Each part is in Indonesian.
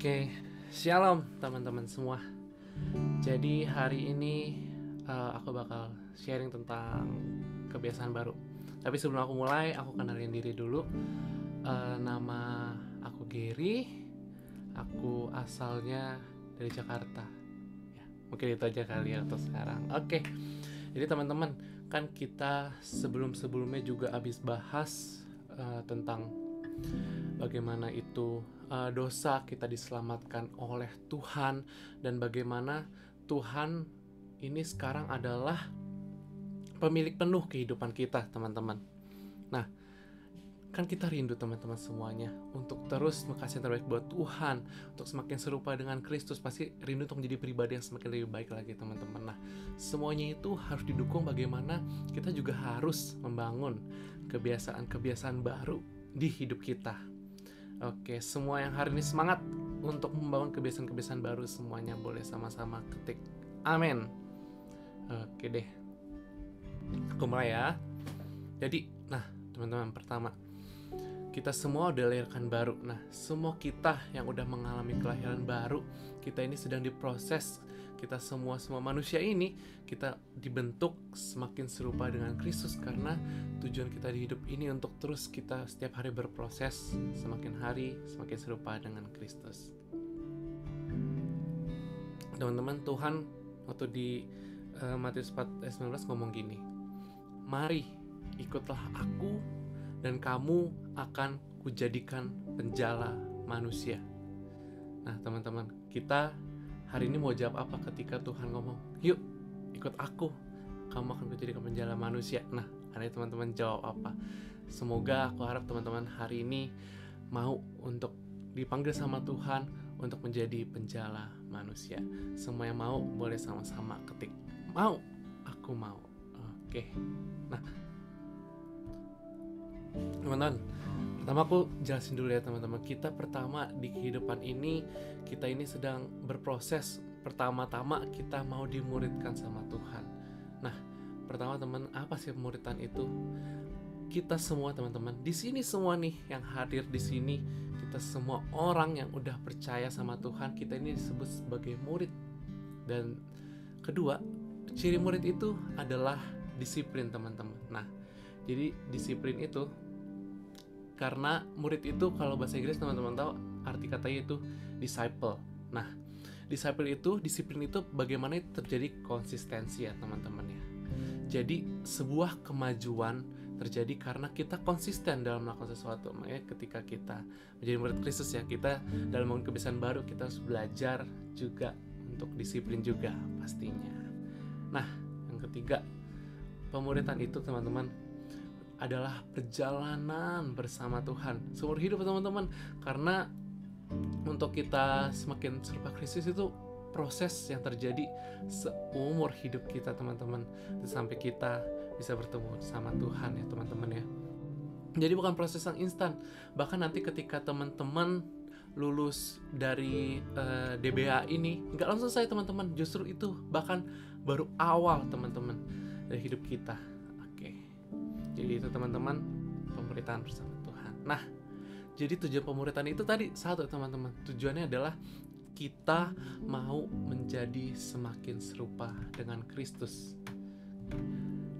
Oke, shalom teman-teman semua. Jadi hari ini aku bakal sharing tentang kebiasaan baru. Tapi sebelum aku mulai, aku kenalin diri dulu. Nama aku Gary. Aku asalnya dari Jakarta. Ya, mungkin itu aja kali ya untuk sekarang. Oke, jadi teman-teman, kan kita sebelum-sebelumnya juga habis bahas tentang bagaimana itu dosa kita diselamatkan oleh Tuhan, dan bagaimana Tuhan ini sekarang adalah pemilik penuh kehidupan kita, teman-teman. Nah, kan kita rindu teman-teman semuanya untuk terus makasih yang terbaik buat Tuhan, untuk semakin serupa dengan Kristus, pasti rindu untuk menjadi pribadi yang semakin lebih baik lagi, teman-teman. Nah, semuanya itu harus didukung bagaimana kita juga harus membangun kebiasaan-kebiasaan baru di hidup kita. Oke, semua yang hari ini semangat untuk membangun kebiasaan-kebiasaan baru, semuanya boleh sama-sama ketik amin. Oke deh, aku mulai ya. Jadi, teman-teman, pertama, kita semua udah dilahirkan baru. Nah, semua kita yang udah mengalami kelahiran baru, kita ini sedang diproses. Kita semua manusia ini, kita dibentuk semakin serupa dengan Kristus, karena tujuan kita di hidup ini untuk terus kita setiap hari berproses, semakin hari semakin serupa dengan Kristus. Teman-teman, Tuhan waktu di Matius 4:19 ngomong gini, "Mari, ikutlah aku dan kamu akan kujadikan penjala manusia." Nah, teman-teman, kita hari ini mau jawab apa ketika Tuhan ngomong, "Yuk, ikut aku, kamu akan kujadikan penjala manusia"? Nah, hari ini teman-teman jawab apa? Semoga aku harap teman-teman hari ini mau untuk dipanggil sama Tuhan untuk menjadi penjala manusia. Semua yang mau boleh sama-sama ketik mau, aku mau. Oke. Nah, teman-teman, pertama aku jelasin dulu ya teman-teman. Kita pertama di kehidupan ini, kita ini sedang berproses. Pertama-tama kita mau dimuridkan sama Tuhan. Nah, pertama teman, apa sih pemuridan itu? Kita semua teman-teman di sini semua nih yang hadir di sini, kita semua orang yang udah percaya sama Tuhan, kita ini disebut sebagai murid. Dan kedua, ciri murid itu adalah disiplin, teman-teman. Nah, jadi disiplin itu, karena murid itu kalau bahasa Inggris teman-teman tahu arti katanya itu disciple. Nah, disciple itu, disiplin itu bagaimana terjadi konsistensi ya teman-teman ya. Jadi sebuah kemajuan terjadi karena kita konsisten dalam melakukan sesuatu. Makanya ketika kita menjadi murid Kristus ya, kita dalam membangun kebiasaan baru, kita harus belajar juga untuk disiplin juga pastinya. Nah, yang ketiga, pemuridan itu teman-teman adalah perjalanan bersama Tuhan seumur hidup teman-teman. Karena untuk kita semakin serupa Kristus itu proses yang terjadi seumur hidup kita teman-teman, sampai kita bisa bertemu sama Tuhan ya teman-teman ya. Jadi bukan proses yang instan. Bahkan nanti ketika teman-teman lulus dari DBA ini, nggak langsung selesai teman-teman. Justru itu bahkan baru awal teman-teman dari hidup kita. Oke. Jadi itu teman-teman, pemuridan bersama Tuhan. Nah, jadi tujuan pemuridan itu tadi satu teman-teman. Tujuannya adalah kita mau menjadi semakin serupa dengan Kristus.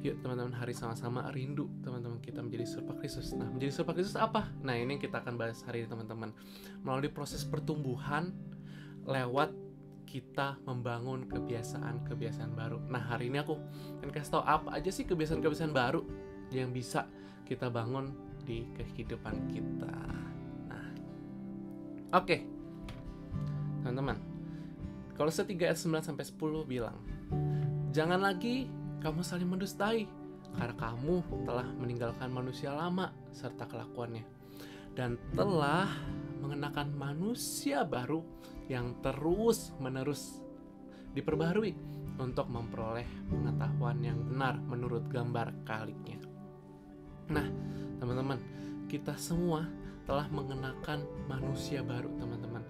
Yuk teman-teman, hari sama-sama rindu teman-teman kita menjadi serupa Kristus. Nah, menjadi serupa Kristus apa? Nah, ini yang kita akan bahas hari ini teman-teman. Melalui proses pertumbuhan lewat kita membangun kebiasaan-kebiasaan baru. Nah, hari ini aku akan kasih tahu apa aja sih kebiasaan-kebiasaan baru yang bisa kita bangun di kehidupan kita. Nah, oke. Teman-teman, Kolose 3 ayat 9-10 bilang, "Jangan lagi kamu saling mendustai, karena kamu telah meninggalkan manusia lama serta kelakuannya, dan telah mengenakan manusia baru yang terus-menerus diperbaharui untuk memperoleh pengetahuan yang benar menurut gambar kaliknya." Nah, teman-teman, kita semua telah mengenakan manusia baru, teman-teman.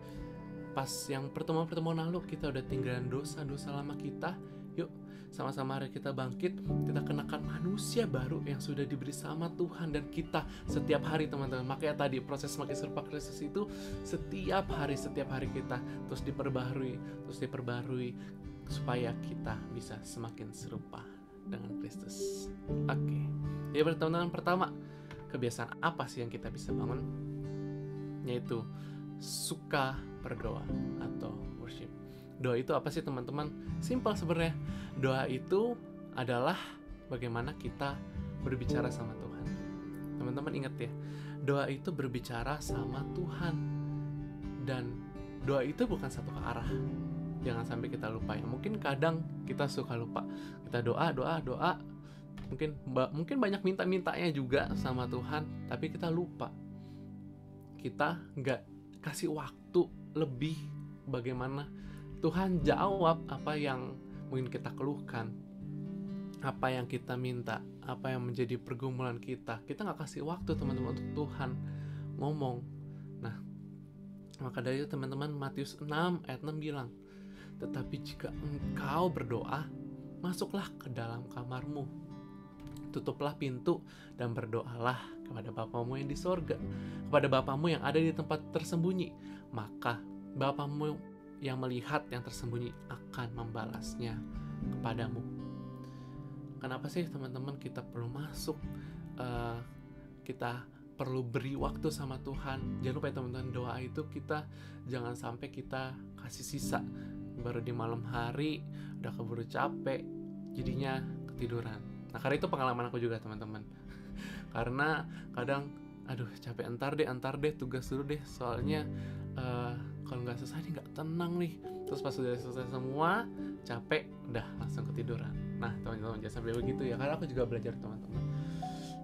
Pas yang pertemuan-pertemuan lalu kita udah tinggalin dosa-dosa lama kita. Yuk, sama-sama hari kita bangkit, kita kenakan manusia baru yang sudah diberi sama Tuhan dan kita setiap hari teman-teman. Makanya tadi proses semakin serupa Kristus itu setiap hari kita terus diperbarui supaya kita bisa semakin serupa dengan Kristus. Oke. Jadi teman-teman, pertama, kebiasaan apa sih yang kita bisa bangun? Yaitu suka berdoa atau worship. Doa itu apa sih teman-teman? Simpel sebenarnya. Doa itu adalah bagaimana kita berbicara sama Tuhan. Teman-teman ingat ya, doa itu berbicara sama Tuhan. Dan doa itu bukan satu arah. Jangan sampai kita lupa ya. Mungkin kadang kita suka lupa. Kita doa. Mungkin banyak minta-mintanya juga sama Tuhan, tapi kita lupa. Kita nggak kasih waktu lebih bagaimana Tuhan jawab apa yang mungkin kita keluhkan, apa yang kita minta, apa yang menjadi pergumulan kita. Kita nggak kasih waktu teman-teman untuk Tuhan ngomong. Nah, maka dari itu teman-teman, Matius 6 ayat 6 bilang, tetapi jika engkau berdoa, masuklah ke dalam kamarmu, tutuplah pintu dan berdoalah kepada Bapamu yang di sorga, kepada Bapamu yang ada di tempat tersembunyi, maka Bapamu yang melihat yang tersembunyi akan membalasnya kepadamu. Kenapa sih teman-teman kita perlu masuk, kita perlu beri waktu sama Tuhan? Jangan lupa ya teman-teman, doa itu kita jangan sampai kita kasih sisa, baru di malam hari udah keburu capek jadinya ketiduran. Nah, karena itu pengalaman aku juga teman-teman. Karena kadang capek, antar deh tugas dulu deh, soalnya kalau nggak selesai nih nggak tenang nih. Terus pas sudah selesai semua, capek, udah langsung ketiduran. Nah teman-teman, jangan sampai begitu ya. Karena aku juga belajar teman-teman,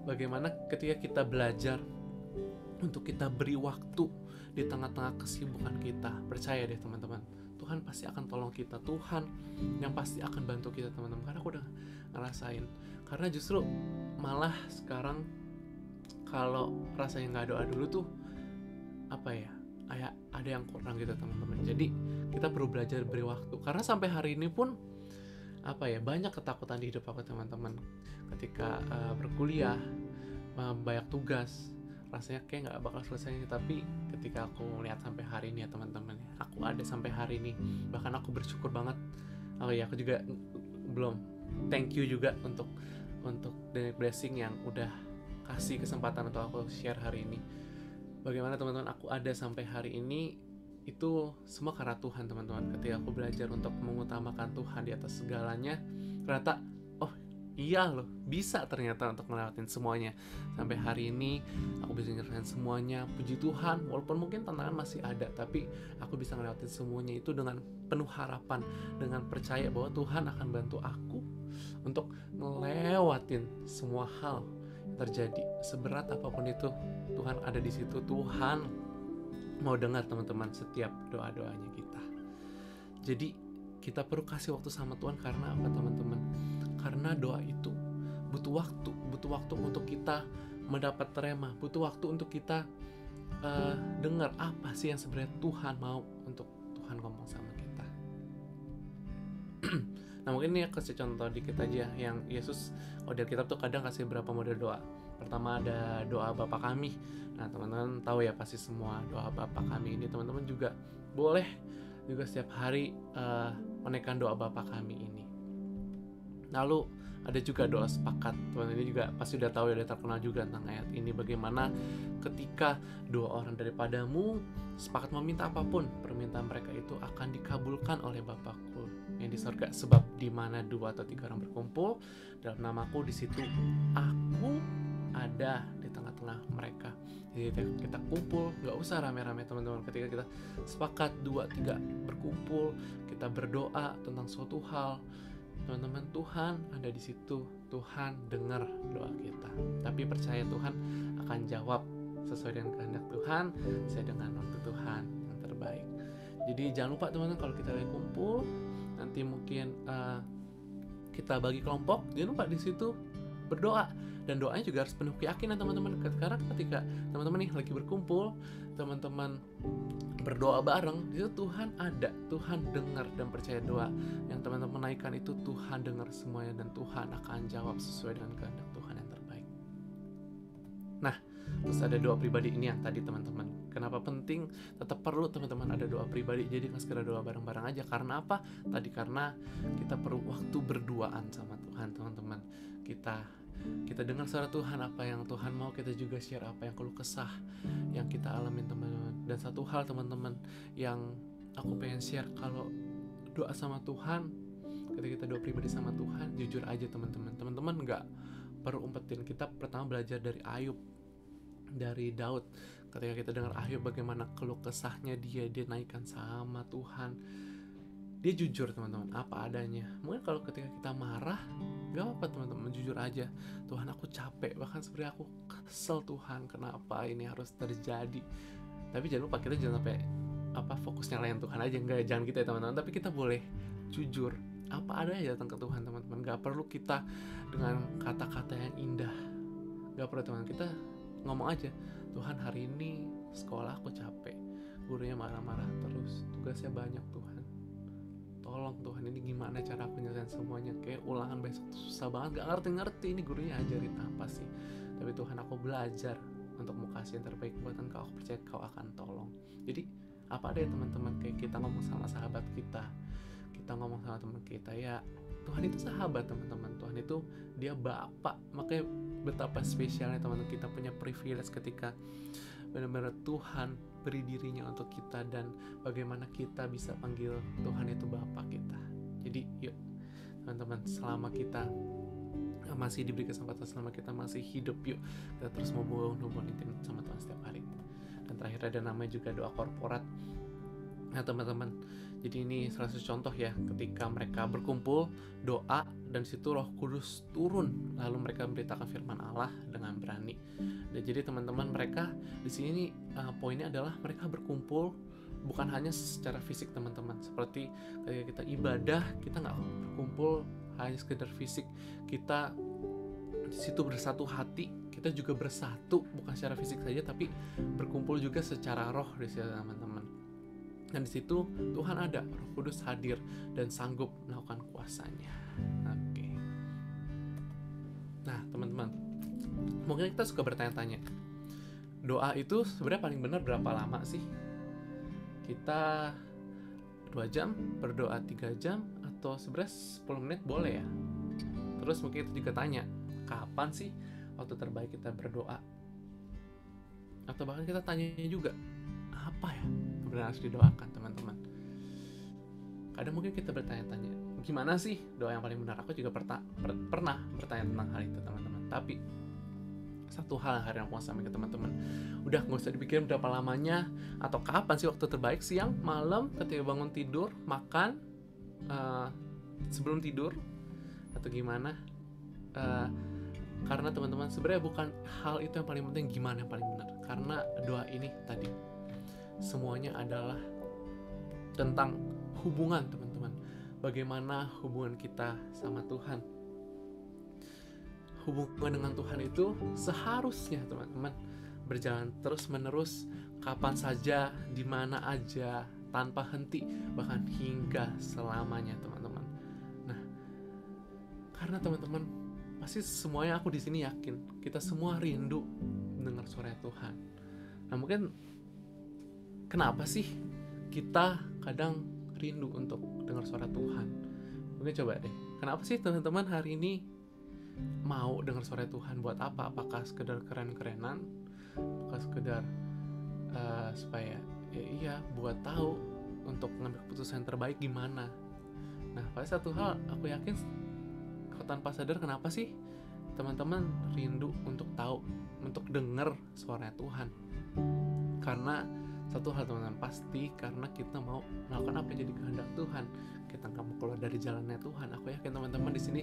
bagaimana ketika kita belajar untuk kita beri waktu di tengah-tengah kesibukan kita. Percaya deh teman-teman, Tuhan pasti akan tolong kita. Tuhan yang pasti akan bantu kita teman-teman. Karena aku udah ngerasain. Karena justru malah sekarang kalau rasanya nggak doa dulu tuh ada yang kurang gitu teman-teman. Jadi kita perlu belajar beri waktu. Karena sampai hari ini pun banyak ketakutan di hidup aku teman-teman. Ketika berkuliah, banyak tugas, rasanya kayak nggak bakal selesai. Tapi ketika aku lihat sampai hari ini ya teman-teman, aku ada sampai hari ini. Bahkan aku bersyukur banget. Aku juga belum thank you juga untuk the blessing yang udah kasih kesempatan untuk aku share hari ini. Bagaimana teman-teman aku ada sampai hari ini, itu semua karena Tuhan teman-teman. Ketika aku belajar untuk mengutamakan Tuhan di atas segalanya, ternyata iya loh, bisa ternyata untuk ngelewatin semuanya. Sampai hari ini aku bisa ngelewatin semuanya, puji Tuhan. Walaupun mungkin tantangan masih ada, tapi aku bisa ngelewatin semuanya itu dengan penuh harapan, dengan percaya bahwa Tuhan akan bantu aku untuk ngelewatin semua hal terjadi. Seberat apapun itu, Tuhan ada di situ. Tuhan mau dengar teman-teman setiap doa-doanya kita. Jadi kita perlu kasih waktu sama Tuhan. Karena apa teman-teman? Karena doa itu butuh waktu untuk kita mendapat terema, butuh waktu untuk kita dengar apa sih yang sebenarnya Tuhan mau untuk Tuhan ngomong sama kita. Nah mungkin ini kasih contoh dikit aja yang Yesus di Alkitab tuh kadang kasih beberapa model doa. Pertama ada doa Bapa Kami. Nah teman-teman tahu ya pasti semua doa Bapa Kami ini teman-teman juga boleh juga setiap hari menaikkan doa Bapa Kami ini. Lalu ada juga doa sepakat. Teman-teman ini juga pasti udah tahu ya, udah terkenal juga tentang ayat ini. Bagaimana ketika dua orang daripadamu sepakat meminta apapun, permintaan mereka itu akan dikabulkan oleh Bapakku yang di surga. Sebab di mana 2 atau 3 orang berkumpul dalam namaku, di situ aku ada di tengah-tengah mereka. Jadi kita kumpul, nggak usah rame-rame teman-teman. Ketika kita sepakat 2-3 berkumpul, kita berdoa tentang suatu hal, teman-teman, Tuhan ada di situ. Tuhan dengar doa kita. Tapi percaya Tuhan akan jawab sesuai dengan kehendak Tuhan, sesuai dengan waktu Tuhan yang terbaik. Jadi jangan lupa teman-teman, kalau kita lagi kumpul, nanti mungkin kita bagi kelompok, jangan lupa di situ berdoa. Dan doanya juga harus penuh keyakinan teman-teman. Karena ketika teman-teman nih lagi berkumpul, teman-teman berdoa bareng, itu Tuhan ada, Tuhan dengar dan percaya doa yang teman-teman naikkan itu Tuhan dengar semuanya dan Tuhan akan jawab sesuai dengan kehendak Tuhan yang terbaik. Nah, terus ada doa pribadi ini yang tadi teman-teman. Kenapa penting? Tetap perlu teman-teman ada doa pribadi. Jadi nggak sekedar doa bareng-bareng aja. Karena apa? Tadi karena kita perlu waktu berduaan sama Tuhan, teman-teman. Kita dengar suara Tuhan, apa yang Tuhan mau, kita juga share apa yang keluh kesah yang kita alamin teman-teman. Dan satu hal teman-teman yang aku pengen share, kalau doa sama Tuhan, ketika kita doa pribadi sama Tuhan, jujur aja teman-teman nggak perlu umpetin. Kita pertama belajar dari Ayub, dari Daud. Ketika kita dengar Ayub bagaimana keluh kesahnya dia naikkan sama Tuhan, dia jujur teman-teman, apa adanya. Mungkin kalau ketika kita marah, gak apa-apa teman-teman, jujur aja, Tuhan aku capek, bahkan sebenarnya aku kesel Tuhan, kenapa ini harus terjadi. Tapi jangan lupa kita jangan sampai fokusnya lain Tuhan aja, jangan gitu ya teman-teman. Tapi kita boleh jujur, apa adanya datang ke Tuhan teman-teman. Gak perlu kita dengan kata-kata yang indah, gak perlu teman-teman. Kita ngomong aja, Tuhan hari ini sekolah aku capek, gurunya marah-marah terus, tugasnya banyak Tuhan, tolong Tuhan, ini gimana cara aku nyelesain semuanya, kayak ulangan besok susah banget, gak ngerti ini gurunya ajarin apa sih. Tapi Tuhan, aku belajar untuk mau kasih yang terbaik buat Engkau, aku percaya Kau akan tolong. Jadi apa ada ya teman-teman, kayak kita ngomong sama sahabat kita ngomong sama teman kita, ya Tuhan itu sahabat teman-teman, Tuhan itu dia Bapa. Makanya betapa spesialnya teman-teman, kita punya privilege ketika benar-benar Tuhan beri dirinya untuk kita, dan bagaimana kita bisa panggil Tuhan itu Bapa kita. Jadi yuk teman-teman, selama kita masih diberi kesempatan, selama kita masih hidup, yuk kita terus mau hubungan intim sama Tuhan setiap hari. Dan terakhir ada namanya juga doa korporat. Nah teman-teman, jadi ini salah satu contoh ya, ketika mereka berkumpul doa, dan situ Roh Kudus turun, lalu mereka memberitakan firman Allah dengan berani. Dan jadi teman-teman, mereka di sini poinnya adalah mereka berkumpul bukan hanya secara fisik teman-teman. Seperti ketika kita ibadah, kita nggak berkumpul hanya sekedar fisik, kita di situ bersatu hati, kita juga bersatu bukan secara fisik saja, tapi berkumpul juga secara roh di situ teman-teman. Dan di situ Tuhan ada, Roh Kudus hadir dan sanggup melakukan kuasanya. Oke. Nah teman-teman, mungkin kita suka bertanya-tanya, doa itu sebenarnya paling benar berapa lama sih? Kita 2 jam, berdoa 3 jam, atau sebenarnya 10 menit boleh ya? Terus mungkin kita juga tanya, kapan sih waktu terbaik kita berdoa? Atau bahkan kita tanya juga, apa ya sebenarnya harus didoakan teman-teman? Kadang mungkin kita bertanya-tanya, gimana sih doa yang paling benar? Aku juga pernah bertanya tentang hal itu teman-teman. Tapi satu hal yang hari ini aku mau sampaikan ke teman-teman, udah gak usah dipikirin berapa lamanya atau kapan sih waktu terbaik, siang, malam, ketika bangun tidur, makan, sebelum tidur, atau gimana. Karena teman-teman, sebenarnya bukan hal itu yang paling penting, gimana yang paling benar. Karena doa ini tadi semuanya adalah tentang hubungan teman-teman. Bagaimana hubungan kita sama Tuhan. Hubungan dengan Tuhan itu seharusnya teman-teman berjalan terus-menerus, kapan saja, di mana aja, tanpa henti, bahkan hingga selamanya teman-teman. Nah, karena teman-teman pasti semuanya, aku di sini yakin kita semua rindu dengar suara Tuhan. Nah mungkin kenapa sih kita kadang rindu untuk dengar suara Tuhan? Mungkin coba deh, kenapa sih teman-teman hari ini mau dengar suara Tuhan? Buat apa? Apakah sekedar keren-kerenan? Apakah sekedar supaya buat tahu untuk mengambil keputusan yang terbaik gimana? Nah pada satu hal aku yakin, kalau tanpa sadar, kenapa sih teman-teman rindu untuk tahu, untuk dengar suara Tuhan? Karena satu hal teman-teman, pasti karena kita mau melakukan apa yang jadi kehendak Tuhan. Kita nggak mau keluar dari jalannya Tuhan. Aku yakin teman-teman di sini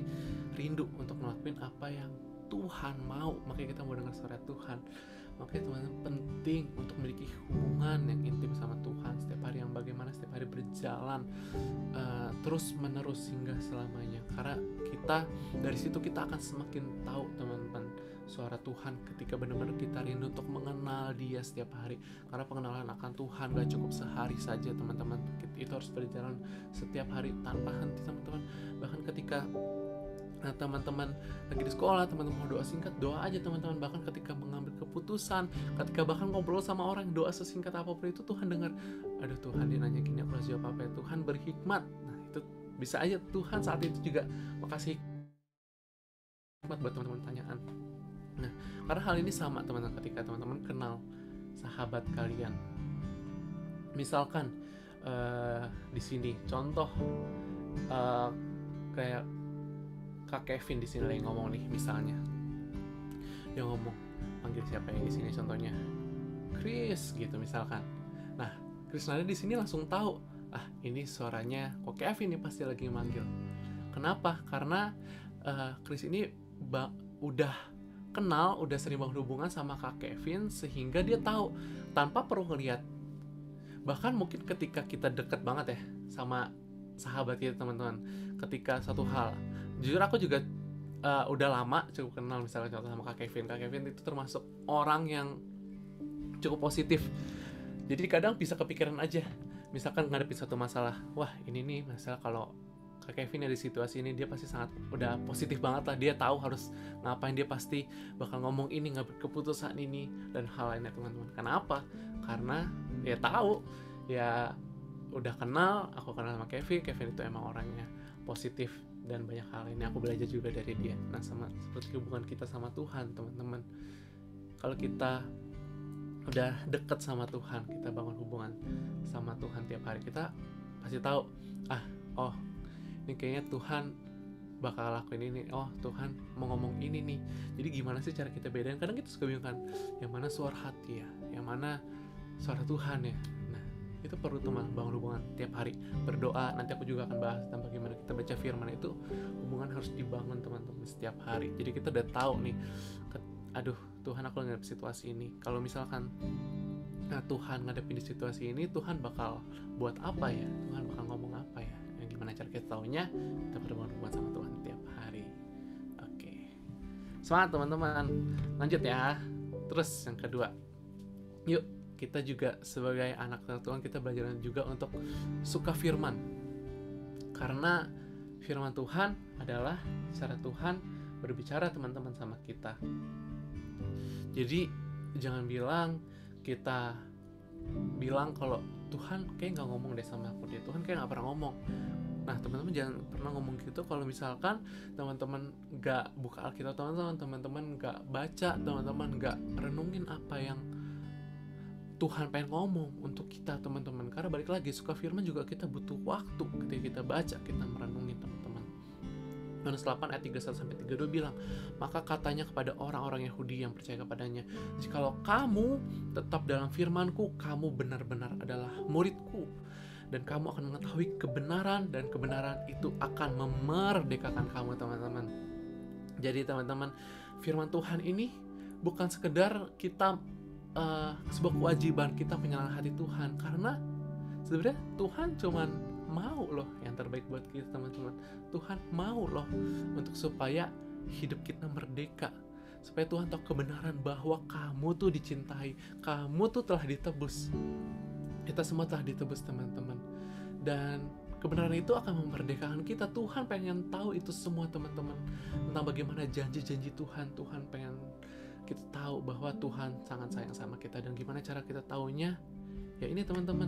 rindu untuk ngelakuin apa yang Tuhan mau. Makanya kita mau dengar suara Tuhan. Makanya teman-teman penting untuk memiliki hubungan yang intim sama Tuhan setiap hari, yang bagaimana setiap hari berjalan terus menerus hingga selamanya. Karena kita dari situ kita akan semakin tahu teman-teman suara Tuhan ketika benar-benar kita rindu untuk mengenal Dia setiap hari. Karena pengenalan akan Tuhan gak cukup sehari saja teman-teman, itu harus berjalan setiap hari tanpa henti teman-teman. Bahkan ketika teman-teman lagi di sekolah, teman-teman mau doa singkat, doa aja teman-teman. Bahkan ketika mengambil keputusan, ketika bahkan ngobrol sama orang, doa sesingkat apapun itu Tuhan dengar. Aduh Tuhan, dia nanya gini, aku harus jawab apa ya? Tuhan berhikmat. Nah itu bisa aja Tuhan saat itu juga makasih hikmat buat teman-teman tanyaan. Nah, karena hal ini sama teman-teman ketika teman-teman kenal sahabat kalian. Misalkan di sini contoh kayak Kak Kevin di sini lagi ngomong nih, misalnya dia ngomong panggil siapa yang di sini, contohnya Chris gitu misalkan. Nah, Chris Nada di sini langsung tahu, ini suaranya kok Kevin nih pasti lagi manggil. Kenapa? Karena Chris ini udah kenal, udah sering bangun hubungan sama Kak Kevin, sehingga dia tahu tanpa perlu ngeliat. Bahkan mungkin ketika kita deket banget ya sama sahabat kita teman-teman, ketika satu hal, jujur aku juga udah lama cukup kenal misalnya contoh sama Kak Kevin. Kak Kevin itu termasuk orang yang cukup positif, jadi kadang bisa kepikiran aja, misalkan ngadepin satu masalah, wah ini nih masalah, kalau Kak Kevin ada di situasi ini dia pasti sangat udah positif banget lah, dia tahu harus ngapain, dia pasti bakal ngomong ini, ngambil keputusan ini dan hal lainnya teman-teman. Kenapa? Karena dia tahu, ya udah kenal, aku kenal sama Kevin itu emang orangnya positif dan banyak hal ini aku belajar juga dari dia. Nah sama seperti hubungan kita sama Tuhan teman-teman, kalau kita udah deket sama Tuhan, kita bangun hubungan sama Tuhan tiap hari, kita pasti tahu, ini kayaknya Tuhan bakal lakuin ini, Tuhan mau ngomong ini nih. Jadi gimana sih cara kita bedain? Kadang kita suka bingung kan, yang mana suara hati ya, yang mana suara Tuhan ya. Nah itu perlu teman bangun hubungan tiap hari, berdoa. Nanti aku juga akan bahas tentang bagaimana kita baca firman itu. Hubungan harus dibangun teman-teman setiap hari. Jadi kita udah tahu nih, aduh Tuhan aku ngadepin situasi ini. Kalau misalkan Tuhan ngadepin di situasi ini, Tuhan bakal buat apa ya? Tuhan bakal ngomong apa ya? Gimana cara kita taunya? Kita berhubungan sama Tuhan tiap hari. Oke. Semangat teman-teman. Lanjut ya. Terus yang kedua, yuk kita juga sebagai anak Tuhan, kita belajar juga untuk suka firman. Karena firman Tuhan adalah cara Tuhan berbicara teman-teman sama kita. Jadi jangan kita bilang kalau Tuhan kayak nggak ngomong deh sama aku deh, Tuhan kayak nggak pernah ngomong. Nah teman-teman jangan pernah ngomong gitu kalau misalkan teman-teman nggak buka Alkitab, teman-teman nggak baca, teman-teman nggak renungin apa yang Tuhan pengen ngomong untuk kita teman-teman. Karena balik lagi, suka firman juga kita butuh waktu ketika kita baca, kita merenungin teman-teman. Yohanes 8 ayat 31-32 bilang, maka katanya kepada orang-orang Yahudi yang percaya kepadanya, jikalau kamu tetap dalam firman-Ku, kamu benar-benar adalah murid-Ku, dan kamu akan mengetahui kebenaran, dan kebenaran itu akan memerdekakan kamu teman-teman. Jadi teman-teman, firman Tuhan ini bukan sekedar kita sebuah kewajiban kita menyenangkan hati Tuhan, karena sebenarnya Tuhan cuman mau loh yang terbaik buat kita teman-teman. Tuhan mau loh untuk supaya hidup kita merdeka, supaya Tuhan tahu kebenaran bahwa kamu tuh dicintai, kamu tuh telah ditebus. Kita semua telah ditebus teman-teman, dan kebenaran itu akan memerdekakan kita. Tuhan pengen tahu itu semua teman-teman, tentang bagaimana janji-janji Tuhan. Tuhan pengen kita tahu bahwa Tuhan sangat sayang sama kita. Dan gimana cara kita taunya? Ya ini teman-teman,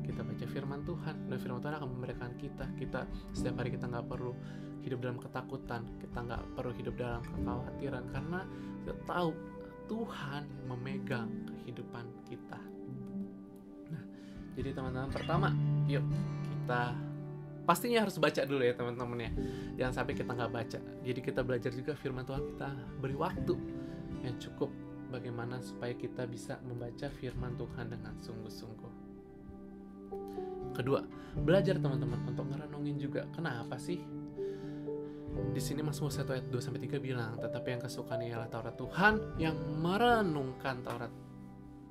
kita baca firman Tuhan, dan firman Tuhan akan memerdekakan kita. Kita setiap hari kita nggak perlu hidup dalam ketakutan, kita nggak perlu hidup dalam kekhawatiran, karena kita tahu Tuhan memegang kehidupan kita. Nah, jadi teman-teman, pertama, yuk kita pastinya harus baca dulu ya teman-teman ya. Jangan sampai kita nggak baca. Jadi kita belajar juga firman Tuhan, kita beri waktu yang cukup bagaimana supaya kita bisa membaca firman Tuhan dengan sungguh-sungguh. Kedua, belajar teman-teman untuk ngerenungin juga. Kenapa sih? Di sini Mazmur 1 ayat 2-3 bilang, tetapi yang kesukaan ialah Taurat Tuhan, yang merenungkan Taurat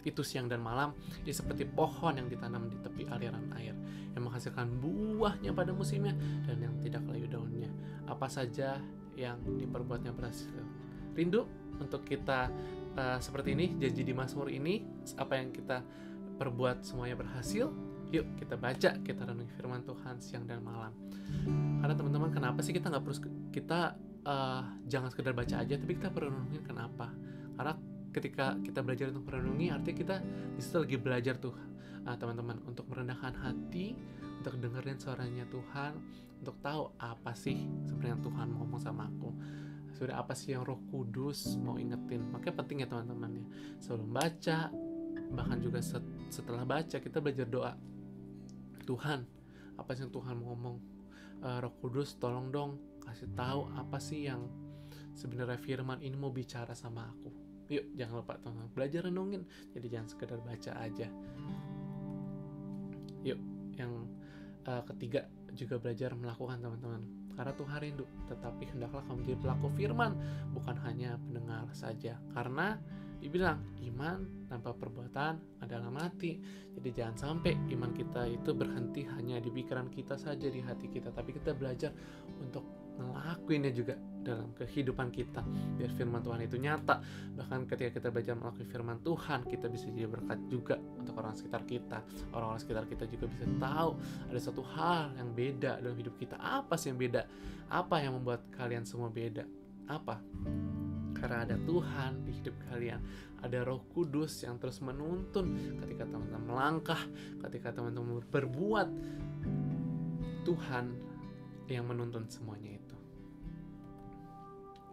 itu siang dan malam. Dia seperti pohon yang ditanam di tepi aliran air, yang menghasilkan buahnya pada musimnya dan yang tidak layu daunnya. Apa saja yang diperbuatnya berhasil, rindu untuk kita seperti ini, janji di Mazmur ini, apa yang kita perbuat semuanya berhasil. Yuk kita baca, kita renungi firman Tuhan siang dan malam. Karena teman-teman, kenapa sih kita nggak perlu, kita jangan sekedar baca aja, tapi kita perlu renungin kenapa. Karena ketika kita belajar untuk merenungi, artinya kita disitu lagi belajar tuh teman-teman, untuk merendahkan hati, untuk dengerin suaranya Tuhan, untuk tahu apa sih sebenarnya Tuhan mau ngomong sama aku, sudah apa sih yang Roh Kudus mau ingetin. Makanya penting ya teman-teman ya, sebelum baca, bahkan juga setelah baca, kita belajar doa. Tuhan, apa sih yang Tuhan mau ngomong? Roh Kudus tolong dong kasih tahu apa sih yang sebenarnya firman ini mau bicara sama aku. Yuk jangan lupa teman-teman, belajar renungin, jadi jangan sekedar baca aja. Yuk yang ketiga, juga belajar melakukan teman-teman. Karena Tuhan rindu, tetapi hendaklah kamu menjadi pelaku firman, bukan hanya pendengar saja. Karena dibilang iman tanpa perbuatan adalah mati. Jadi jangan sampai iman kita itu berhenti hanya di pikiran kita saja, di hati kita, tapi kita belajar untuk ngelakuinnya juga dalam kehidupan kita, biar firman Tuhan itu nyata. Bahkan ketika kita belajar melakukan firman Tuhan, kita bisa jadi berkat juga untuk orang sekitar kita. Orang-orang sekitar kita juga bisa tahu ada satu hal yang beda dalam hidup kita. Apa sih yang beda? Apa yang membuat kalian semua beda? Apa? Karena ada Tuhan di hidup kalian, ada Roh Kudus yang terus menuntun ketika teman-teman melangkah, ketika teman-teman berbuat. Tuhan yang menuntun semuanya itu.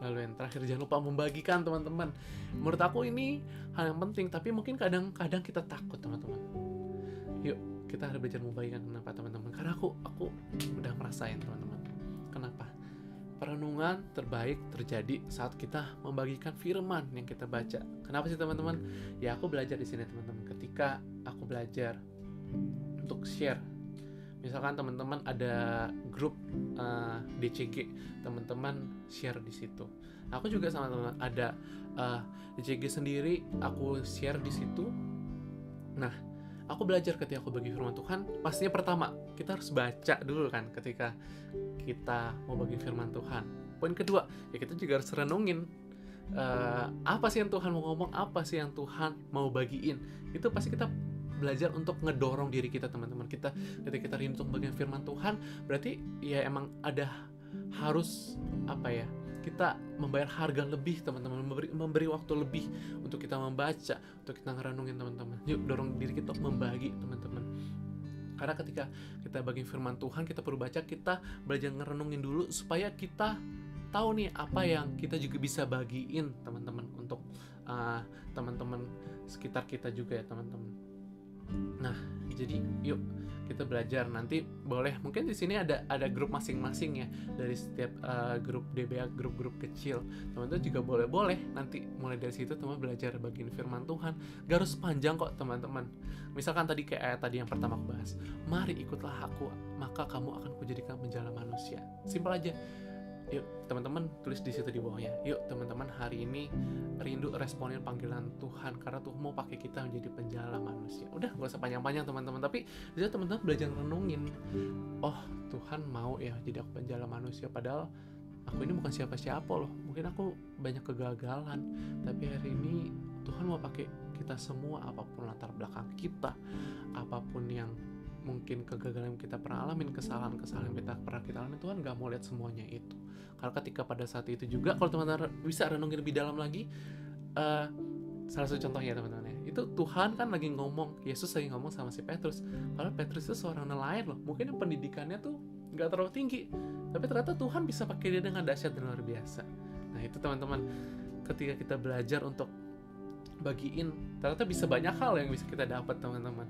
Lalu yang terakhir, jangan lupa membagikan teman-teman. Menurut aku ini hal yang penting, tapi mungkin kadang-kadang kita takut teman-teman. Yuk kita harus belajar membagikan. Kenapa teman-teman? Karena aku udah merasain teman-teman. Kenapa? Perenungan terbaik terjadi saat kita membagikan firman yang kita baca. Kenapa sih teman-teman? Ya aku belajar di sini teman-teman. Ketika aku belajar untuk share, misalkan teman-teman ada grup DCG, teman-teman share di situ. Aku juga sama teman-teman ada DCG sendiri, aku share di situ. Nah, aku belajar ketika aku bagi firman Tuhan, pastinya pertama kita harus baca dulu kan ketika kita mau bagi firman Tuhan. Poin kedua, ya kita juga harus renungin apa sih yang Tuhan mau ngomong, apa sih yang Tuhan mau bagiin. Itu pasti kita belajar untuk ngedorong diri kita teman-teman. Ketika kita rindu untuk bagian firman Tuhan, berarti ya emang ada harus kita membayar harga lebih teman-teman, memberi waktu lebih untuk kita membaca, untuk kita ngerenungin teman-teman. Yuk dorong diri kita untuk membagi teman-teman. Karena ketika kita bagi firman Tuhan, kita perlu baca, kita belajar ngerenungin dulu supaya kita tahu nih apa yang kita juga bisa bagiin teman-teman untuk teman-teman sekitar kita juga ya teman-teman. Nah, jadi yuk kita belajar. Nanti boleh mungkin di sini ada grup masing-masing ya, dari setiap grup DBA, grup-grup kecil. Teman-teman juga boleh nanti mulai dari situ teman belajar bagian firman Tuhan. Gak harus panjang kok teman-teman. Misalkan tadi kayak tadi yang pertama aku bahas, mari ikutlah aku, maka kamu akan kujadikan penjala manusia. Simpel aja. Yuk teman-teman tulis di situ di bawahnya. Yuk teman-teman hari ini rindu responin panggilan Tuhan, karena Tuhan mau pakai kita menjadi penjala manusia. Udah gak usah panjang-panjang teman-teman, tapi bisa teman-teman belajar renungin. Oh Tuhan mau ya jadi aku penjala manusia, padahal aku ini bukan siapa-siapa loh. Mungkin aku banyak kegagalan, tapi hari ini Tuhan mau pakai kita semua, apapun latar belakang kita, apapun yang mungkin kegagalan yang kita pernah alamin, kesalahan-kesalahan yang kita alami, Tuhan gak mau lihat semuanya itu. Karena ketika pada saat itu juga, kalau teman-teman bisa renungin lebih dalam lagi, salah satu contohnya teman-teman ya, itu Tuhan kan lagi ngomong, Yesus lagi ngomong sama si Petrus. Padahal Petrus itu seorang nelayan loh, mungkin pendidikannya tuh gak terlalu tinggi, tapi ternyata Tuhan bisa pakai dia dengan dahsyat dan luar biasa. Nah itu teman-teman, ketika kita belajar untuk bagiin, ternyata bisa banyak hal yang bisa kita dapat teman-teman.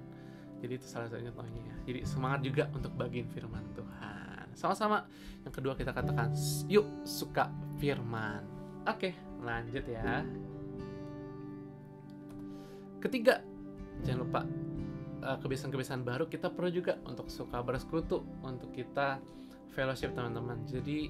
Jadi itu salah satu contohnya ya. Jadi semangat juga untuk bagiin firman Tuhan. Sama-sama. Yang kedua kita katakan, yuk suka firman. Oke, lanjut ya. Ketiga, jangan lupa kebiasaan-kebiasaan baru kita perlu juga untuk suka bersekutu, untuk kita fellowship teman-teman. Jadi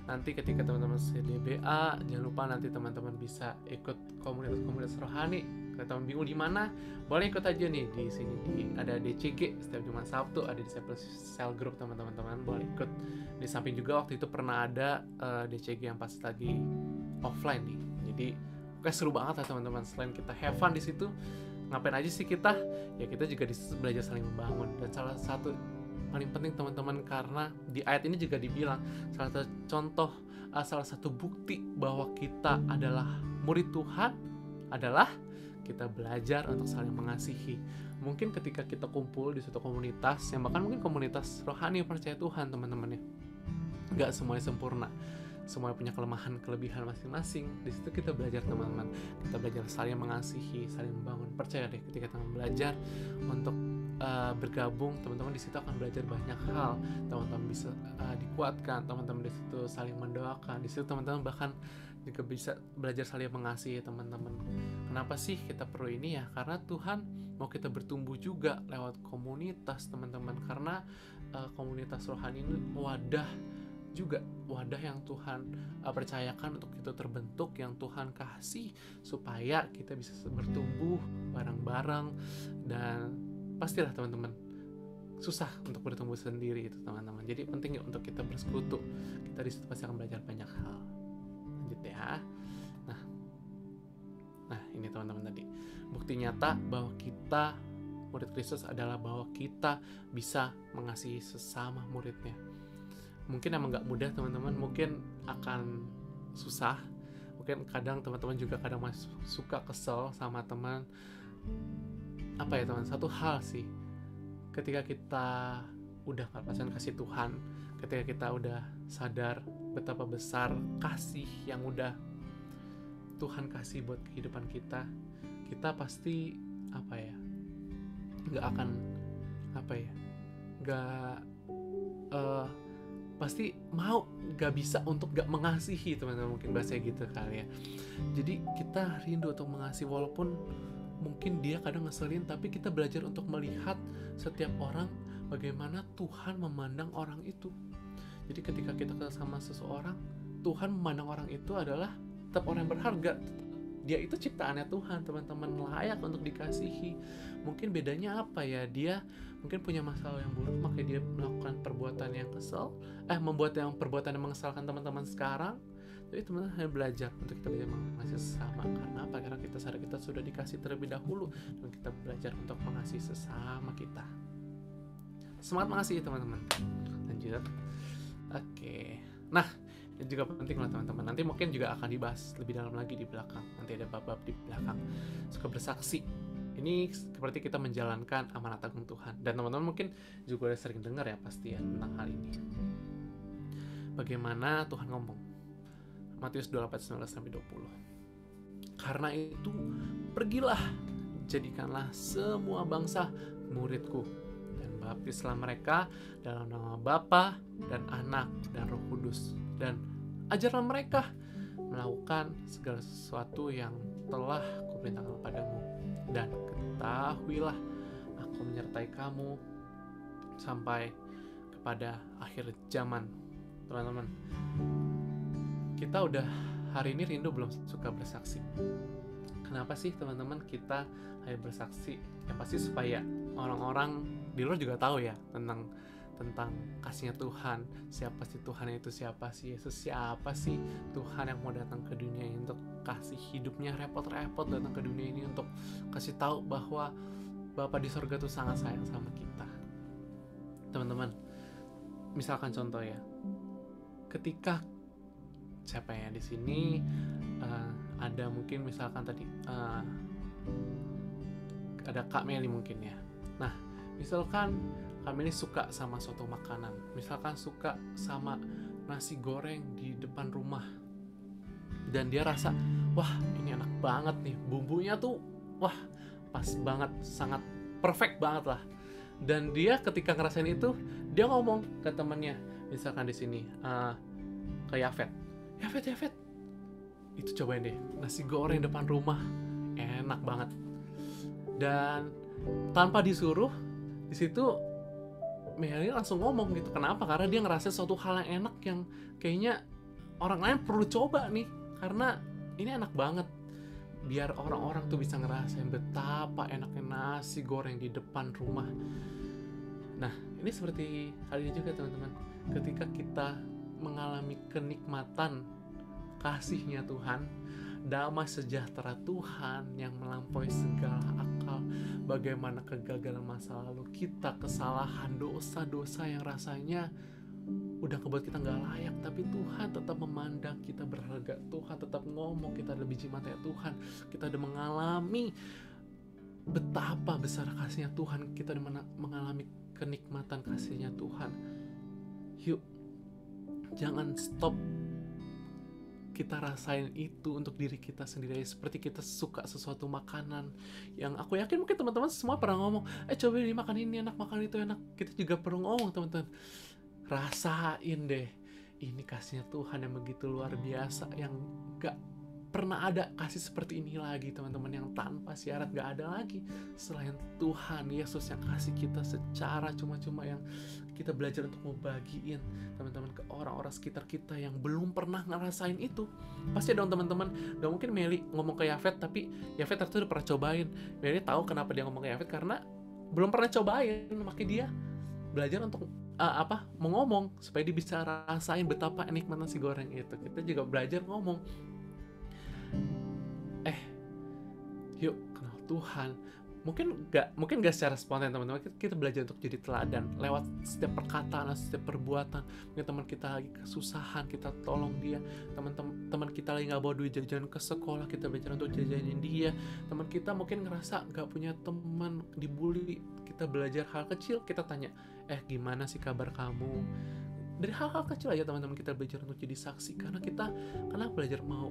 nanti ketika teman-teman CDBA, jangan lupa nanti teman-teman bisa ikut komunitas rohani. Kalau teman bingung di mana, boleh ikut aja nih di sini. Ada DCG setiap Jumat Sabtu, ada Disciple Cell Group teman-teman, boleh ikut. Di samping juga waktu itu pernah ada DCG yang pas lagi offline nih. Jadi Jadi kayak seru banget lah teman-teman. Selain kita have fun di situ, ngapain aja sih kita? Ya kita juga belajar saling membangun. Dan salah satu paling penting teman-teman, karena di ayat ini juga dibilang salah satu bukti bahwa kita adalah murid Tuhan adalah kita belajar untuk saling mengasihi. Mungkin ketika kita kumpul di suatu komunitas, yang bahkan mungkin komunitas rohani yang percaya Tuhan teman-teman ya, nggak semuanya sempurna, semuanya punya kelemahan kelebihan masing-masing. Di situ kita belajar teman-teman, kita belajar saling mengasihi, saling membangun. Percaya deh, ketika kita belajar untuk bergabung, teman-teman di situ akan belajar banyak hal. Teman-teman bisa dikuatkan, teman-teman di situ saling mendoakan, di situ teman-teman bahkan juga bisa belajar saling mengasihi teman-teman. Kenapa sih kita perlu ini ya? Karena Tuhan mau kita bertumbuh juga lewat komunitas teman-teman. Karena komunitas rohani ini wadah yang Tuhan percayakan untuk kita terbentuk, yang Tuhan kasih supaya kita bisa bertumbuh bareng-bareng. Dan pastilah teman-teman, susah untuk bertumbuh sendiri itu teman-teman. Jadi penting ya untuk kita bersekutu. Kita di situ pasti akan belajar banyak hal. Lanjut ya. Nah ini teman-teman tadi bukti nyata bahwa kita murid Kristus adalah bahwa kita bisa mengasihi sesama muridnya. Mungkin emang gak mudah teman-teman, mungkin akan susah, mungkin kadang teman-teman juga kadang masih suka kesel sama teman. Apa ya teman, satu hal sih, ketika kita udah merasakan kasih Tuhan, ketika kita udah sadar betapa besar kasih yang udah Tuhan kasih buat kehidupan kita, kita pasti pasti gak bisa untuk gak mengasihi teman-teman, mungkin bahasa gitu kali ya. Jadi kita rindu untuk mengasihi, walaupun mungkin dia kadang ngeselin, tapi kita belajar untuk melihat setiap orang bagaimana Tuhan memandang orang itu. Jadi ketika kita ketemu sama seseorang, Tuhan memandang orang itu adalah tetap orang yang berharga. Dia itu ciptaannya Tuhan teman-teman, layak untuk dikasihi. Mungkin bedanya apa ya, dia mungkin punya masalah yang buruk, makanya dia melakukan perbuatan yang perbuatan yang mengesalkan teman-teman sekarang. Jadi teman-teman harus belajar untuk kita belajar mengasihi sesama. Karena apa? Karena kita sadar kita sudah dikasih terlebih dahulu, dan kita belajar untuk mengasihi sesama kita. Semangat mengasihi teman-teman. Lanjut. Oke. Nah, ini juga penting lah teman-teman. Nanti mungkin juga akan dibahas lebih dalam lagi di belakang. Nanti ada bab-bab di belakang. Suka bersaksi. Ini seperti kita menjalankan amanat agung Tuhan. Dan teman-teman mungkin juga udah sering dengar ya pasti ya tentang hal ini. Bagaimana Tuhan ngomong? Matius 24:19-20. Karena itu, pergilah, jadikanlah semua bangsa muridku, dan baptislah mereka dalam nama Bapa dan Anak dan Roh Kudus, dan ajarlah mereka melakukan segala sesuatu yang telah kuperintahkan kepadamu, dan ketahuilah aku menyertai kamu sampai kepada akhir zaman. Teman-teman, kita udah hari ini rindu belum suka bersaksi? Kenapa sih teman-teman kita hanya bersaksi? Yang pasti supaya orang-orang di luar juga tahu ya tentang kasihnya Tuhan. Siapa sih Tuhan itu? Siapa sih Yesus? Siapa sih Tuhan yang mau datang ke dunia ini untuk kasih hidupnya, repot-repot datang ke dunia ini untuk kasih tahu bahwa Bapa di sorga tuh sangat sayang sama kita. Teman-teman, misalkan contoh ya, ketika siapa ya di sini ada mungkin misalkan tadi ada Kak Meli mungkin ya. Nah, misalkan Kak Meli suka sama suatu makanan, misalkan suka sama nasi goreng di depan rumah, dan dia rasa wah ini enak banget nih, bumbunya tuh wah pas banget, sangat perfect banget lah. Dan dia ketika ngerasain itu, dia ngomong ke temannya, misalkan di sini ke Yafet, itu cobain deh nasi goreng depan rumah, enak banget. Dan tanpa disuruh, di situ Mary langsung ngomong gitu. Kenapa? Karena dia ngerasa suatu hal yang enak yang kayaknya orang lain perlu coba nih, karena ini enak banget. Biar orang-orang tuh bisa ngerasain betapa enaknya nasi goreng di depan rumah. Nah, ini seperti hal ini juga teman-teman. Ketika kita mengalami kenikmatan kasihnya Tuhan, damai sejahtera Tuhan yang melampaui segala akal, bagaimana kegagalan masa lalu kita, kesalahan, dosa-dosa yang rasanya udah ngebuat kita gak layak, tapi Tuhan tetap memandang kita berharga. Tuhan tetap ngomong kita lebih jimat ya Tuhan. Kita udah mengalami betapa besar kasihnya Tuhan, kita udah mengalami kenikmatan kasihnya Tuhan. Yuk, jangan stop kita rasain itu untuk diri kita sendiri. Seperti kita suka sesuatu makanan yang aku yakin mungkin teman-teman semua pernah ngomong, coba ini makan ini enak, makan itu enak. Kita juga perlu ngomong teman-teman, rasain deh, ini kasihnya Tuhan yang begitu luar biasa, yang gak pernah ada kasih seperti ini lagi teman-teman, yang tanpa syarat. Gak ada lagi selain Tuhan Yesus yang kasih kita secara cuma-cuma, yang kita belajar untuk mau bagiin teman-teman ke orang-orang sekitar kita yang belum pernah ngerasain itu. Pasti dong teman-teman. Gak mungkin Meli ngomong ke Yafet tapi Yafet ternyata udah pernah cobain. Meli tahu kenapa dia ngomong ke Yafet, karena belum pernah cobain, makanya dia belajar untuk mau ngomong supaya dia bisa rasain betapa nikmatnya nasi goreng itu. Kita juga belajar ngomong, yuk kenal Tuhan. Mungkin gak secara spontan teman-teman, kita belajar untuk jadi teladan lewat setiap perkataan, setiap perbuatan. Mungkin teman kita lagi kesusahan, kita tolong dia. Teman kita lagi gak bawa duit jajan ke sekolah, kita belajar untuk jajanin dia. Teman kita mungkin ngerasa gak punya teman, dibully, kita belajar hal kecil, kita tanya, gimana sih kabar kamu? Dari hal-hal kecil aja teman-teman kita belajar untuk jadi saksi, karena kita belajar mau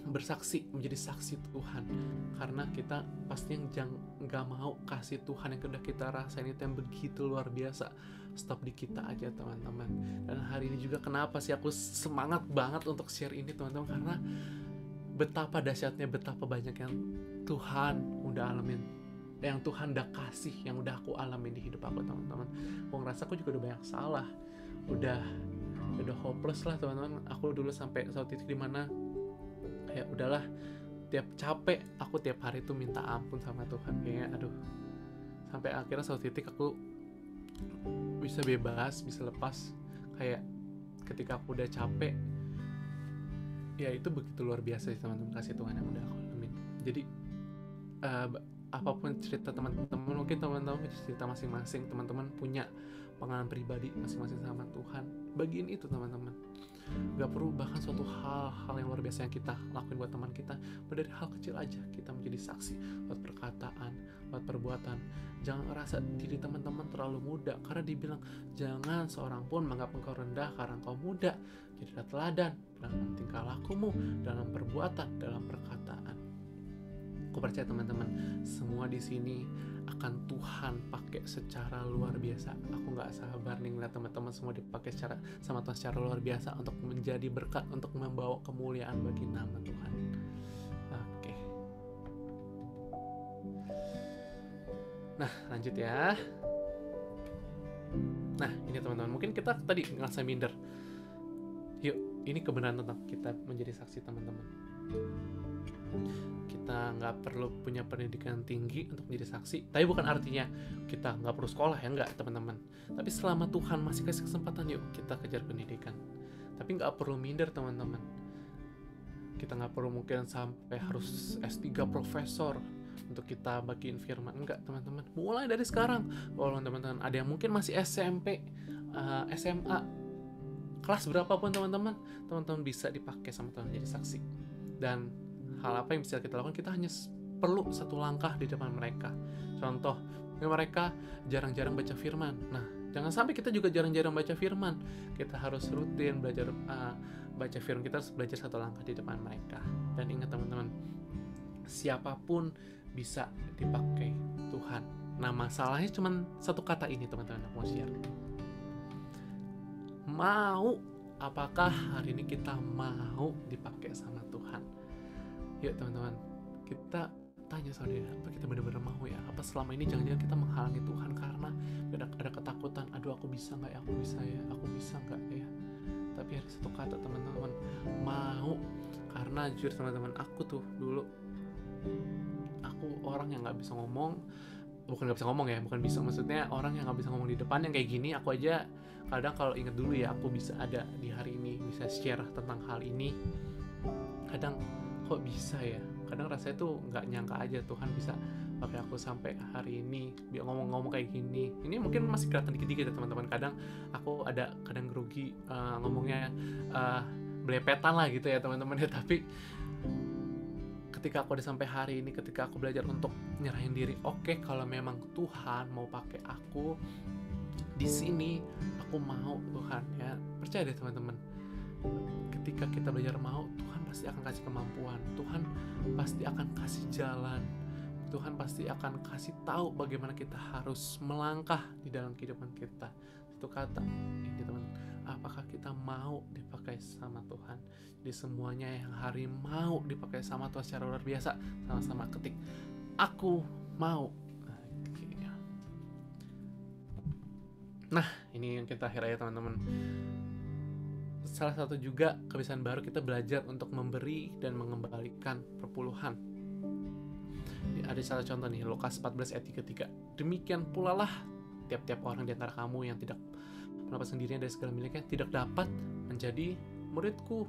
bersaksi, menjadi saksi Tuhan, karena kita pasti yang gak mau kasih Tuhan yang udah kita rasain itu yang begitu luar biasa stop di kita aja teman-teman. Dan hari ini juga kenapa sih aku semangat banget untuk share ini teman-teman, karena betapa dahsyatnya, betapa banyak yang Tuhan udah alamin, yang Tuhan udah kasih, yang udah aku alamin di hidup aku teman-teman. Aku ngerasa aku juga udah banyak salah, udah hopeless lah teman-teman. Aku dulu sampai suatu titik dimana ya udahlah, tiap capek aku tiap hari tuh minta ampun sama Tuhan, kayaknya aduh, sampai akhirnya suatu titik aku bisa bebas, bisa lepas. Kayak ketika aku udah capek, ya itu begitu luar biasa sih teman-teman, kasih Tuhan yang udah aku alamin. Jadi apapun cerita teman-teman, mungkin teman-teman punya cerita masing-masing, teman-teman punya pengalaman pribadi masing-masing sama Tuhan, bagiin itu teman-teman. Gak perlu bahkan suatu hal-hal yang luar biasa yang kita lakuin buat teman kita, dari hal kecil aja kita menjadi saksi buat perkataan, buat perbuatan. Jangan ngerasa diri teman-teman terlalu muda, karena dibilang jangan seorang pun menganggap engkau rendah karena engkau muda. Jadilah teladan dalam tingkah lakumu, dalam perbuatan, dalam perkataan. Aku percaya teman-teman, semua di sini akan Tuhan pakai secara luar biasa. Aku nggak sabar nih ngeliat teman-teman semua dipakai sama Tuhan secara luar biasa untuk menjadi berkat, untuk membawa kemuliaan bagi nama Tuhan. Oke. Nah, lanjut ya. Nah, ini teman-teman, mungkin kita tadi ngerasa minder. Yuk, ini kebenaran tentang kita menjadi saksi teman-teman. Kita nggak perlu punya pendidikan tinggi untuk menjadi saksi, tapi bukan artinya kita nggak perlu sekolah ya, nggak teman-teman. Tapi selama Tuhan masih kasih kesempatan, yuk kita kejar pendidikan. Tapi nggak perlu minder teman-teman. Kita nggak perlu mungkin sampai harus S3 profesor untuk kita bagiin firman, enggak teman-teman. Mulai dari sekarang, kalau teman-teman ada yang mungkin masih SMP, SMA, kelas berapapun teman-teman bisa dipakai sama Tuhan menjadi saksi. Dan hal apa yang bisa kita lakukan, kita hanya perlu satu langkah di depan mereka. Contoh, mereka jarang-jarang baca firman. Nah, jangan sampai kita juga jarang-jarang baca firman. Kita harus rutin belajar baca firman, kita harus belajar satu langkah di depan mereka. Dan ingat teman-teman, siapapun bisa dipakai Tuhan. Nah, masalahnya cuma satu kata ini teman-teman, aku mau share. Mau, apakah hari ini kita mau dipakai sama Tuhan? Yuk teman-teman, kita tanya sama dia, apa kita benar-benar mau ya? Apa selama ini jangan-jangan kita menghalangi Tuhan karena ada ketakutan, aduh aku bisa nggak ya, aku bisa nggak ya? Tapi ada satu kata teman-teman, mau. Karena jujur teman-teman, aku tuh dulu, aku orang yang nggak bisa ngomong, bukan nggak bisa ngomong ya, bukan bisa, maksudnya orang yang nggak bisa ngomong di depan yang kayak gini. Aku aja kadang kalau inget dulu ya, aku bisa ada di hari ini, bisa share tentang hal ini. Kadang kok bisa ya, kadang rasanya tuh nggak nyangka aja Tuhan bisa pakai aku sampai hari ini dia ngomong-ngomong kayak gini. Ini mungkin masih kelihatan dikit-dikit ya teman-teman, kadang aku kadang grogi ngomongnya belepetan lah gitu ya teman-teman ya, tapi ketika aku udah sampai hari ini, ketika aku belajar untuk nyerahin diri, oke, kalau memang Tuhan mau pakai aku di sini, aku mau Tuhan ya. Percaya deh teman-teman, ketika kita belajar mau, Tuhan pasti akan kasih kemampuan, Tuhan pasti akan kasih jalan, Tuhan pasti akan kasih tahu bagaimana kita harus melangkah di dalam kehidupan kita. Itu kata ini teman, apakah kita mau dipakai sama Tuhan? Di semuanya yang hari mau dipakai sama Tuhan secara luar biasa, sama-sama ketik aku mau. Nah, ini yang kita akhir ya teman-teman. Salah satu juga kebiasaan baru, kita belajar untuk memberi dan mengembalikan perpuluhan. Ada salah contoh nih, Lukas 14 ayat 33. Demikian pula lah tiap-tiap orang di antara kamu yang tidak mendapat sendirian dari segala miliknya tidak dapat menjadi muridku.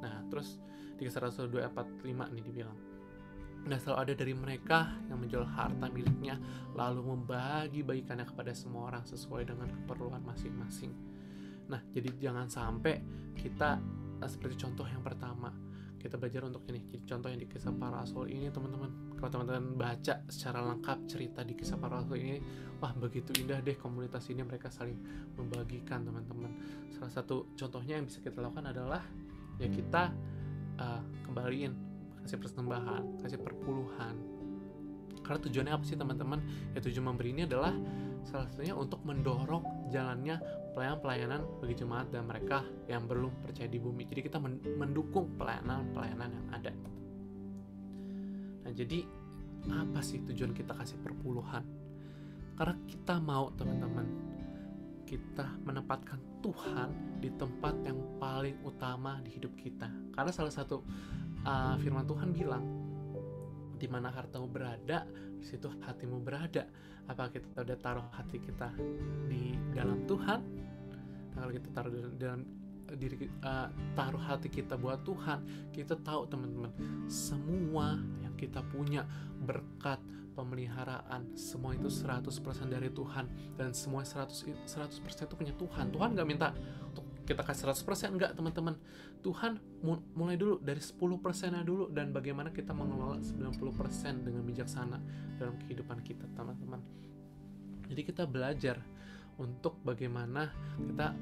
Nah, terus di Kisah Rasul 2 ayat 45 nih dibilang, nah, selalu ada dari mereka yang menjual harta miliknya lalu membagi-bagikannya kepada semua orang sesuai dengan keperluan masing-masing. Nah, jadi jangan sampai kita seperti contoh yang pertama, kita belajar untuk ini. Jadi contoh yang di Kisah Para Rasul ini teman-teman, kalau teman-teman baca secara lengkap cerita di Kisah Para Rasul ini, wah begitu indah deh komunitas ini, mereka saling membagikan teman-teman. Salah satu contohnya yang bisa kita lakukan adalah ya kita kembaliin, kasih persembahan, kasih perpuluhan. Karena tujuannya apa sih teman-teman? Ya tujuan memberi ini adalah salah satunya untuk mendorong jalannya pelayanan bagi jemaat dan mereka yang belum percaya di bumi. Jadi kita mendukung pelayanan yang ada. Nah, jadi apa sih tujuan kita kasih perpuluhan? Karena kita mau teman-teman, kita menempatkan Tuhan di tempat yang paling utama di hidup kita. Karena salah satu firman Tuhan bilang, di mana hartamu berada, di situ hatimu berada. Apa kita udah taruh hati kita di dalam Tuhan? Nah, kalau kita taruh dalam diri, taruh hati kita buat Tuhan, kita tahu teman-teman, semua yang kita punya, berkat, pemeliharaan, semua itu 100% dari Tuhan. Dan semua 100% itu punya Tuhan. Tuhan gak minta untuk kita kasih 100%, enggak teman-teman. Tuhan mulai dulu dari 10%-nya dulu, dan bagaimana kita mengelola 90% dengan bijaksana dalam kehidupan kita teman-teman. Jadi kita belajar untuk bagaimana kita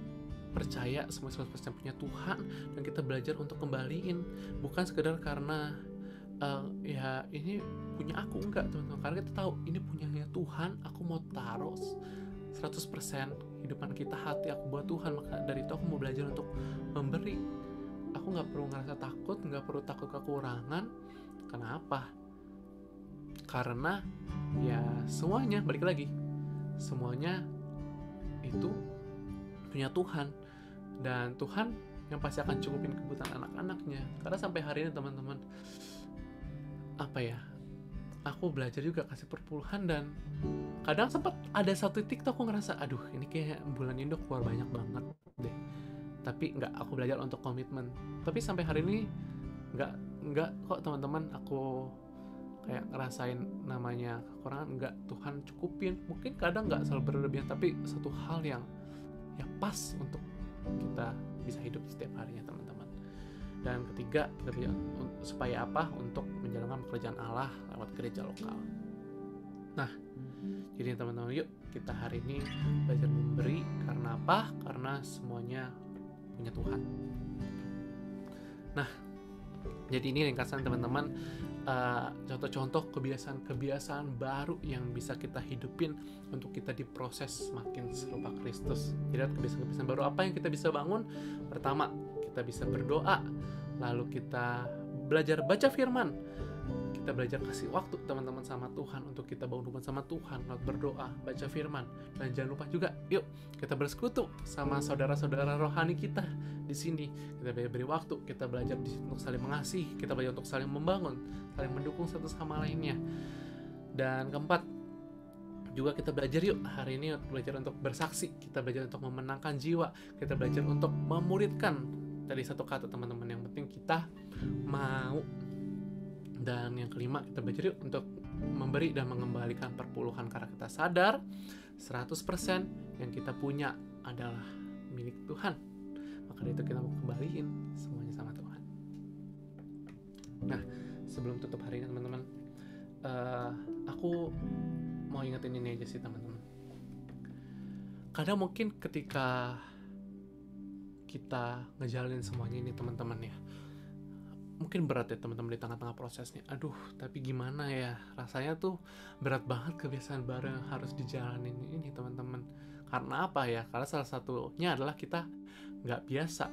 percaya semua 100% punya Tuhan, dan kita belajar untuk kembaliin, bukan sekedar karena ya ini punya aku, enggak teman-teman, karena kita tahu ini punyanya Tuhan, aku mau taruh 100% kehidupan kita, hati aku buat Tuhan. Maka dari itu aku mau belajar untuk memberi. Aku gak perlu ngerasa takut, gak perlu takut kekurangan. Kenapa? Karena ya semuanya, balik lagi, semuanya itu punya Tuhan, dan Tuhan yang pasti akan cukupin kebutuhan anak-anaknya. Karena sampai hari ini teman-teman, apa ya, aku belajar juga kasih perpuluhan, dan kadang sempat ada satu titik tuh aku ngerasa, aduh ini kayak bulan ini keluar banyak banget deh. Tapi enggak, aku belajar untuk komitmen. Tapi sampai hari ini enggak kok teman-teman, aku kayak ngerasain namanya kekurangan, enggak, Tuhan cukupin. Mungkin kadang enggak selalu berlebihan, tapi satu hal yang ya pas untuk kita bisa hidup setiap harinya teman-teman. Dan ketiga, kita supaya apa? Untuk menjalankan pekerjaan Allah lewat gereja lokal. Nah, jadi teman-teman, yuk kita hari ini belajar memberi. Karena apa? Karena semuanya punya Tuhan. Nah, jadi ini ringkasan teman-teman, contoh-contoh kebiasaan-kebiasaan baru yang bisa kita hidupin untuk kita diproses semakin serupa Kristus. Jadi kebiasaan-kebiasaan baru apa yang kita bisa bangun? Pertama, kita bisa berdoa, lalu kita belajar baca firman, kita belajar kasih waktu teman-teman sama Tuhan untuk kita bangun hubungan sama Tuhan lewat berdoa, baca firman. Dan jangan lupa juga, yuk kita bersekutu sama saudara-saudara rohani kita di sini. Kita beri waktu, kita belajar untuk saling mengasihi, kita belajar untuk saling membangun, saling mendukung satu sama lainnya. Dan keempat, juga kita belajar yuk hari ini belajar untuk bersaksi, kita belajar untuk memenangkan jiwa, kita belajar untuk memuridkan. Tadi satu kata teman-teman, yang penting kita mau. Dan yang kelima, kita belajar yuk untuk memberi dan mengembalikan perpuluhan, karena kita sadar 100% yang kita punya adalah milik Tuhan. Maka dari itu kita mau kembaliin semuanya sama Tuhan. Nah, sebelum tutup hari ini teman-teman, aku mau ingetin ini aja sih teman-teman. Kadang mungkin ketika kita ngejalanin semuanya ini teman-teman ya, mungkin berat ya teman-teman di tengah-tengah prosesnya. Aduh, tapi gimana ya, rasanya tuh berat banget kebiasaan baru yang harus dijalanin ini teman-teman. Karena apa ya? Karena salah satunya adalah kita nggak biasa.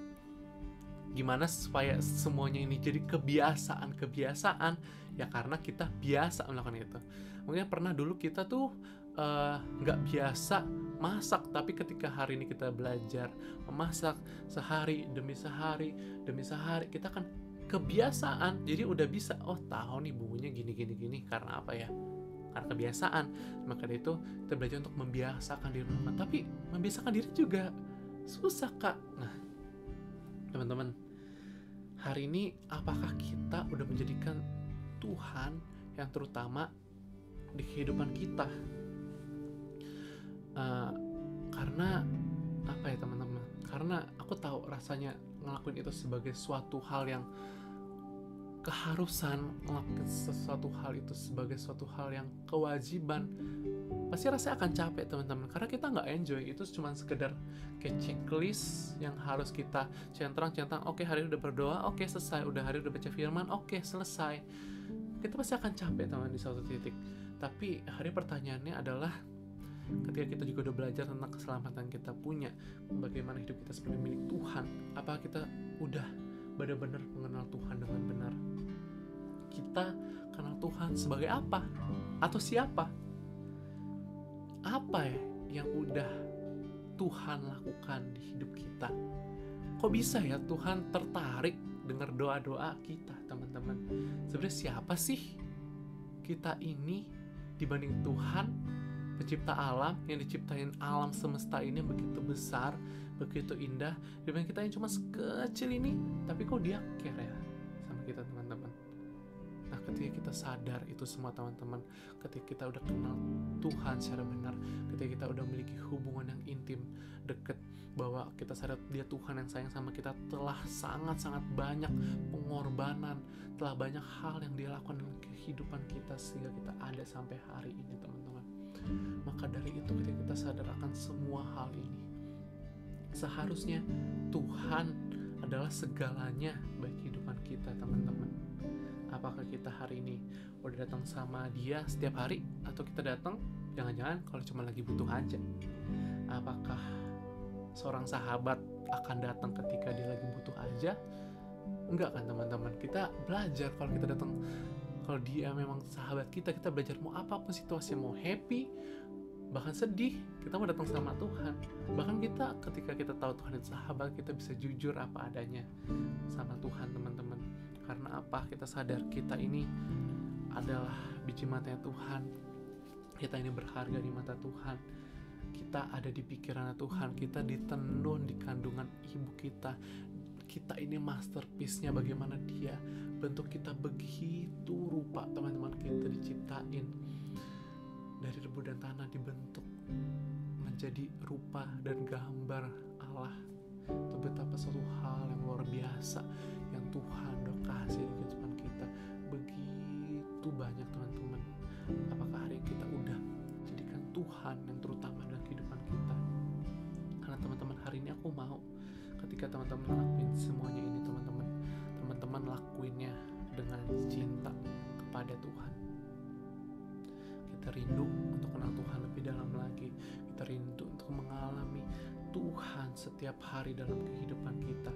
Gimana supaya semuanya ini jadi kebiasaan? Ya karena kita biasa melakukan itu. Mungkin pernah dulu kita tuh nggak biasa masak, tapi ketika hari ini kita belajar memasak sehari demi sehari, kita kan kebiasaan, jadi udah bisa, oh tahu nih bumbunya gini. Karena apa ya? Karena kebiasaan. Maka dari itu kita belajar untuk membiasakan diri melakukan. Tapi membiasakan diri juga susah kak. Nah teman-teman, hari ini apakah kita udah menjadikan Tuhan yang terutama di kehidupan kita? Karena apa ya teman-teman? Karena aku tahu rasanya ngelakuin itu sebagai suatu hal yang keharusan, ngelakuin sesuatu hal itu sebagai suatu hal yang kewajiban, pasti rasanya akan capek teman-teman, karena kita nggak enjoy. Itu cuma sekedar kayak checklist yang harus kita centang, oke hari ini udah berdoa, oke selesai, udah hari udah baca firman, oke selesai. Kita pasti akan capek teman di suatu titik. Tapi hari pertanyaannya adalah, ketika kita juga udah belajar tentang keselamatan kita punya, bagaimana hidup kita sebagai milik Tuhan, apakah kita udah benar-benar mengenal Tuhan dengan benar? Kita kenal Tuhan sebagai apa? Atau siapa? Apa ya yang udah Tuhan lakukan di hidup kita? Kok bisa ya Tuhan tertarik dengar doa-doa kita, teman-teman? Sebenarnya siapa sih kita ini dibanding Tuhan, pencipta alam, yang diciptain alam semesta ini begitu besar, begitu indah, dibanding kita yang cuma sekecil ini, tapi kok dia care ya sama kita, teman-teman. Nah, ketika kita sadar itu semua, teman-teman, ketika kita udah kenal Tuhan secara benar, ketika kita udah memiliki hubungan yang intim, deket, bahwa kita sadar dia Tuhan yang sayang sama kita, telah sangat-sangat banyak pengorbanan, telah banyak hal yang dia lakukan dalam kehidupan kita sehingga kita ada sampai hari ini, teman-teman. Maka dari itu ketika kita sadar akan semua hal ini, seharusnya Tuhan adalah segalanya bagi kehidupan kita, teman-teman. Apakah kita hari ini udah datang sama dia setiap hari, atau kita datang jangan-jangan kalau cuma lagi butuh aja? Apakah seorang sahabat akan datang ketika dia lagi butuh aja? Enggak kan, teman-teman. Kita belajar kalau kita datang, kalau dia memang sahabat kita, kita belajar mau apapun situasi, mau happy, bahkan sedih, kita mau datang sama Tuhan. Bahkan kita ketika kita tahu Tuhan itu sahabat, kita bisa jujur apa adanya sama Tuhan, teman-teman. Karena apa? Kita sadar kita ini adalah biji matanya Tuhan, kita ini berharga di mata Tuhan, kita ada di pikiran Tuhan, kita ditenun di kandungan ibu kita. Kita ini masterpiece-nya, bagaimana dia bentuk kita begitu rupa, teman-teman. Kita diciptain dari debu dan tanah, dibentuk menjadi rupa dan gambar Allah. Itu betapa suatu hal yang luar biasa yang Tuhan udah kasih di kehidupan kita, begitu banyak, teman-teman. Apakah hari ini kita udah jadikan Tuhan yang terutama dalam kehidupan kita? Karena teman-teman, hari ini aku mau ketika teman-teman lakuin semuanya ini, teman-teman lakuinnya dengan cinta kepada Tuhan. Kita rindu untuk kenal Tuhan lebih dalam lagi. Kita rindu untuk mengalami Tuhan setiap hari dalam kehidupan kita.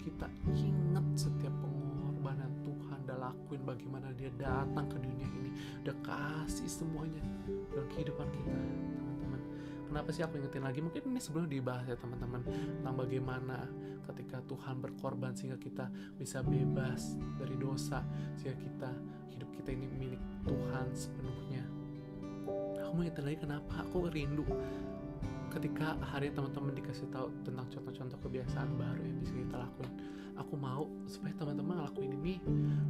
Kita ingat setiap pengorbanan Tuhan udah lakuin, bagaimana dia datang ke dunia ini, udah kasih semuanya dalam kehidupan kita, teman-teman. Kenapa sih aku ingetin lagi? Mungkin ini sebelum dibahas ya, teman-teman, tentang bagaimana ketika Tuhan berkorban sehingga kita bisa bebas dari dosa, sehingga hidup kita ini milik Tuhan sepenuhnya. Aku mau ingetin lagi kenapa aku rindu ketika hari teman-teman dikasih tahu tentang contoh-contoh kebiasaan baru yang bisa kita lakuin, aku mau supaya teman-teman ngelakuin ini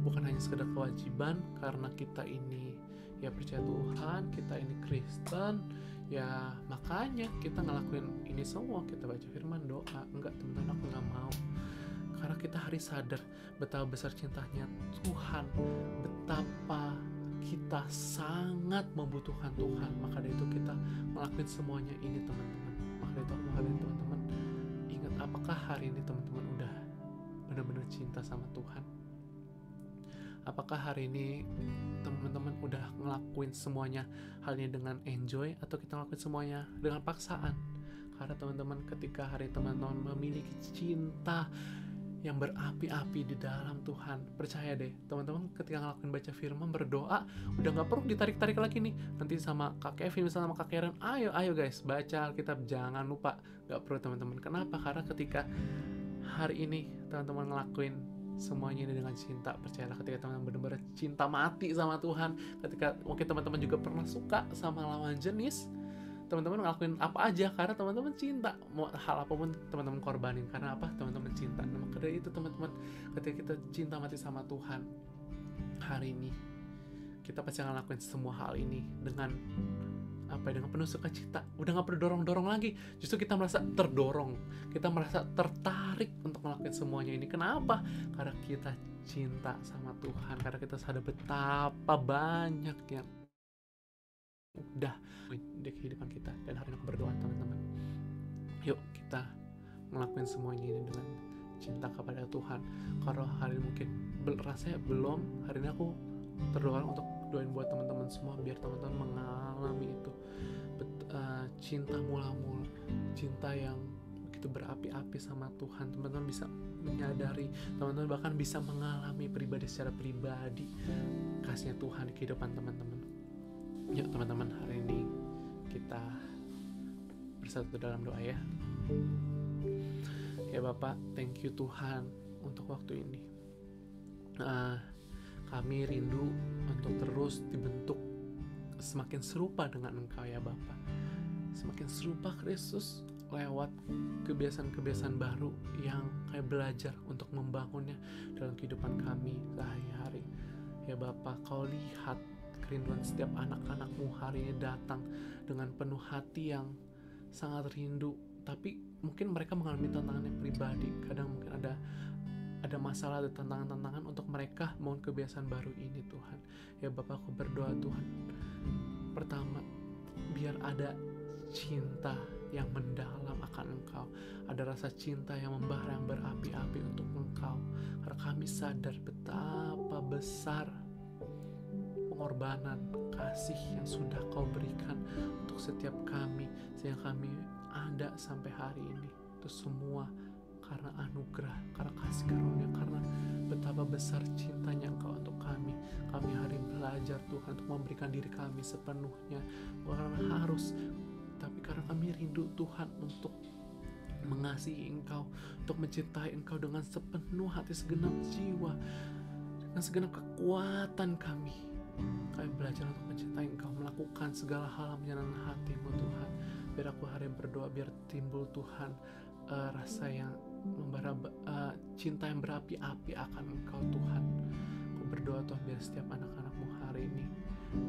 bukan hanya sekedar kewajiban karena kita ini ya percaya Tuhan, kita ini Kristen, ya makanya kita ngelakuin ini semua, kita baca firman, doa. Enggak teman-teman, aku nggak mau. Karena kita harus sadar betapa besar cintanya Tuhan, betapa kita sangat membutuhkan Tuhan. Maka dari itu kita ngelakuin semuanya ini teman-teman. Maka dari itu aku menghargai teman-teman, ingat, apakah hari ini teman-teman udah benar-benar cinta sama Tuhan? Apakah hari ini teman-teman udah ngelakuin semuanya halnya dengan enjoy, atau kita ngelakuin semuanya dengan paksaan? Karena teman-teman, ketika hari teman-teman memiliki cinta yang berapi-api di dalam Tuhan, percaya deh teman-teman, ketika ngelakuin baca firman, berdoa, udah gak perlu ditarik-tarik lagi nih nanti sama Kak Kevin, misalnya sama Kak Karen, ayo guys baca Alkitab, jangan lupa. Gak perlu teman-teman. Kenapa? Karena ketika hari ini teman-teman ngelakuin semuanya ini dengan cinta, percayalah ketika teman-teman benar-benar cinta mati sama Tuhan, ketika mungkin teman-teman juga pernah suka sama lawan jenis, teman-teman ngelakuin apa aja karena teman-teman cinta, mau hal apapun teman-teman korbanin, karena apa? Teman-teman cinta. Nah, maka dari itu teman-teman, ketika kita cinta mati sama Tuhan, hari ini kita pasti akan ngelakuin semua hal ini dengan dengan penuh sukacita. Udah gak perlu dorong-dorong lagi, justru kita merasa terdorong, kita merasa tertarik untuk ngelakuin semuanya ini. Kenapa? Karena kita cinta sama Tuhan, karena kita sadar betapa banyak yang udah di kehidupan kita. Dan hari ini aku berdoa teman-teman, yuk kita ngelakuin semuanya ini dengan cinta kepada Tuhan. Kalau hari ini mungkin rasanya belum, hari ini aku terdorong untuk doain buat teman-teman semua, biar teman-teman mengalami itu cinta mula-mula, cinta yang begitu berapi-api sama Tuhan. Teman-teman bisa menyadari, teman-teman bahkan bisa mengalami pribadi secara pribadi kasihnya Tuhan di kehidupan teman-teman. Yuk teman-teman, hari ini kita bersatu dalam doa ya. Ya Bapak, thank you Tuhan untuk waktu ini. Kami rindu untuk terus dibentuk semakin serupa dengan Engkau ya Bapak. Semakin serupa Kristus lewat kebiasaan-kebiasaan baru yang kayak belajar untuk membangunnya dalam kehidupan kami sehari-hari. Ya Bapak, Kau lihat kerinduan setiap anak-anak-Mu hari ini datang dengan penuh hati yang sangat rindu, tapi mungkin mereka mengalami tantangan yang pribadi. Kadang mungkin ada masalah, ada tantangan-tantangan untuk mereka mohon kebiasaan baru ini Tuhan. Ya Bapak, aku berdoa Tuhan, pertama biar ada cinta yang mendalam akan Engkau, ada rasa cinta yang membara, yang berapi-api untuk Engkau, karena kami sadar betapa besar pengorbanan kasih yang sudah Kau berikan untuk setiap kami, sehingga kami ada sampai hari ini. Itu semua karena anugerah, karena kasih karunia, karena betapa besar cintanya Engkau untuk kami. Kami hari belajar Tuhan untuk memberikan diri kami sepenuhnya, bukan karena harus, tapi karena kami rindu Tuhan untuk mengasihi Engkau, untuk mencintai Engkau dengan sepenuh hati, segenap jiwa, dengan segenap kekuatan kami. Kami belajar untuk mencintai Engkau, melakukan segala hal yang menyenangkan hati-Mu Tuhan. Biar aku hari yang berdoa, biar timbul Tuhan rasa yang membara, cinta yang berapi-api akan Engkau Tuhan. Aku berdoa Tuhan, biar setiap anak-anak-Mu hari ini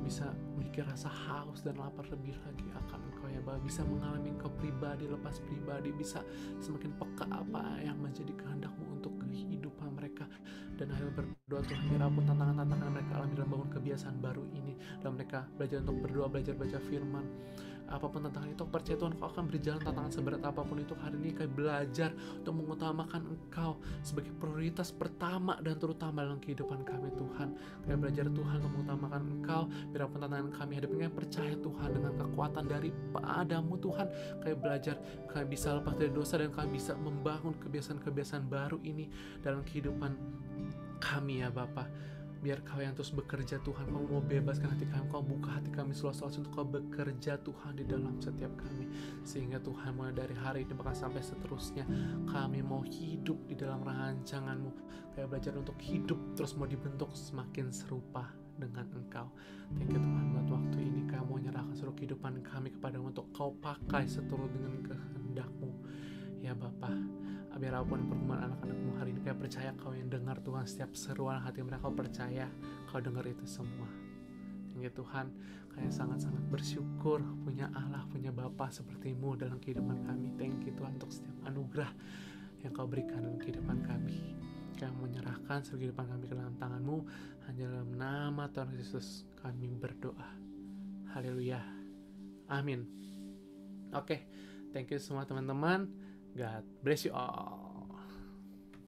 bisa memiliki rasa haus dan lapar lebih lagi akan Engkau ya Bapak, bisa mengalami Engkau pribadi lepas pribadi, bisa semakin peka apa yang menjadi kehendak-Mu untuk kehidupan mereka. Dan akhirnya berdoa Tuhan, biar apapun tantangan-tantangan mereka alami dalam bangun kebiasaan baru ini, dalam mereka belajar untuk berdoa, belajar baca firman, apapun tantangan itu, percaya Tuhan Kau akan berjalan tantangan seberat apapun itu. Hari ini kami belajar untuk mengutamakan Engkau sebagai prioritas pertama dan terutama dalam kehidupan kami Tuhan. Kami belajar Tuhan untuk mengutamakan Engkau, biar apapun tantangan kami hadapi, kami percaya Tuhan dengan kekuatan daripada-Mu Tuhan. Kami belajar, kami bisa lepas dari dosa, dan kami bisa membangun kebiasaan-kebiasaan baru ini dalam kehidupan kami ya Bapa. Biar Kau yang terus bekerja Tuhan, Kau mau bebaskan hati kami, Kau buka hati kami seluas-luas untuk Kau bekerja Tuhan di dalam setiap kami, sehingga Tuhan mulai dari hari ini bahkan sampai seterusnya kami mau hidup di dalam rancangan-Mu. Kami belajar untuk hidup terus mau dibentuk semakin serupa dengan Engkau. Thank you Tuhan buat waktu ini. Kami mau menyerahkan seluruh kehidupan kehidupan kami kepadamu untuk kau pakai seturut dengan kehendak-Mu. Ya Bapa, biar apapun pergumulan anak-anak-Mu hari ini, kami percaya Kau yang dengar Tuhan setiap seruan hati mereka. Kau percaya Kau dengar itu semua. Ya Tuhan, kami sangat-sangat bersyukur punya Allah, punya Bapa seperti-Mu dalam kehidupan kami. Thank you Tuhan untuk setiap anugerah yang Kau berikan dalam kehidupan kami. Kami menyerahkan seluruh kehidupan kami ke dalam tangan-Mu. Hanya dalam nama Tuhan Yesus kami berdoa. Haleluya. Amin. Oke, thank you semua teman-teman. God bless you all.